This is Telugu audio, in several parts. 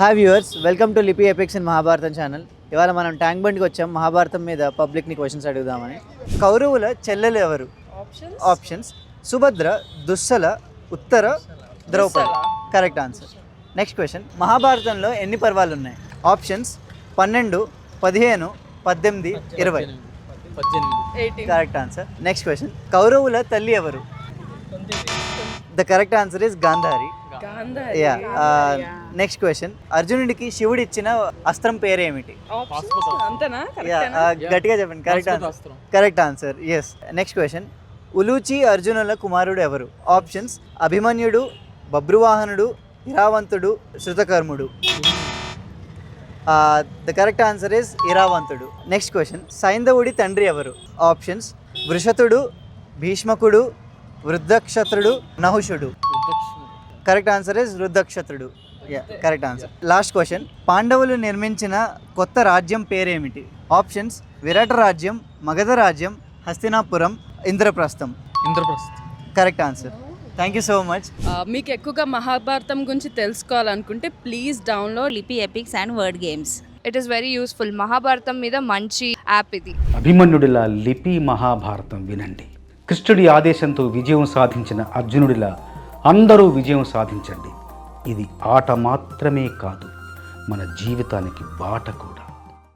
హాయ్ వ్యూవర్స్, వెల్కమ్ టు లిపి ఎపిక్స్ ఇన్ మహాభారతం ఛానల్. ఇవాళ మనం ట్యాంక్ బండ్కి వచ్చాం మహాభారతం మీద పబ్లిక్ని క్వశ్చన్స్ అడుగుదామని. కౌరవుల చెల్లెలు ఎవరు? Options: Subhadra, Dussala, Uttara, Draupadi. Correct answer. Next question: మహాభారతంలో ఎన్ని పర్వాలు ఉన్నాయి? Options: 12, 15, 18, 20. Correct answer. Next question: కౌరవుల తల్లి ఎవరు? The correct answer is Gandhari. Yeah. Next question: అర్జునుడికి శివుడు ఇచ్చిన అస్త్రం పేరేమిటి? గట్టిగా చెప్పండి. Correct answer. Yes. Next question: Uluchi అర్జునుల కుమారుడు ఎవరు? ఆప్షన్స్: అభిమన్యుడు, బభ్రువాహనుడు, ఇరావంతుడు, శృతకర్ముడు. ద కరెక్ట్ ఆన్సర్ ఇస్ ఇరావంతుడు. నెక్స్ట్ క్వశ్చన్: సైంధవుడి తండ్రి ఎవరు? ఆప్షన్స్: వృషతుడు, భీష్మకుడు, వృద్ధక్షత్రుడు, నహుషుడు. కరెక్ట్ ఆన్సర్ ఇస్ వృద్ధక్షత్రుడు. Yeah, correct answer. Last question: పాండవులు నిర్మించిన కొత్త రాజ్యం పేరేమిటి? ఆప్షన్స్: విరాట రాజ్యం, మగధ రాజ్యం, Hastinapuram, Indraprastham. Correct answer. Thank you so much. మీకు ఎక్కువగా మహాభారతం గురించి తెలుసుకోవాలనుకుంటే please download Lipi epics and word games. It is very useful. Mahabharatam మీద మంచి యాప్ ఇది. అభిమన్యుడిలా లిపి మహాభారతం వినండి. కృష్ణుడి ఆదేశంతో విజయం సాధించిన అర్జునుడిలా అందరూ విజయం సాధించండి. ఇది ఆట మాత్రమే కాదు, మన జీవితానికి బాట కూడా.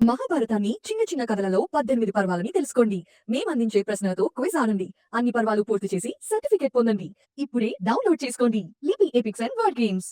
మహాభారతాన్ని చిన్న చిన్న కథలలో 18 పర్వాలని తెలుసుకోండి. మేము అందించే ప్రశ్నలతో క్విజ్ ఆడండి. అన్ని పర్వాలు పూర్తి చేసి సర్టిఫికేట్ పొందండి. ఇప్పుడే డౌన్లోడ్ చేసుకోండి లిపి ఎపిక్స్ అండ్ వర్డ్ గేమ్స్.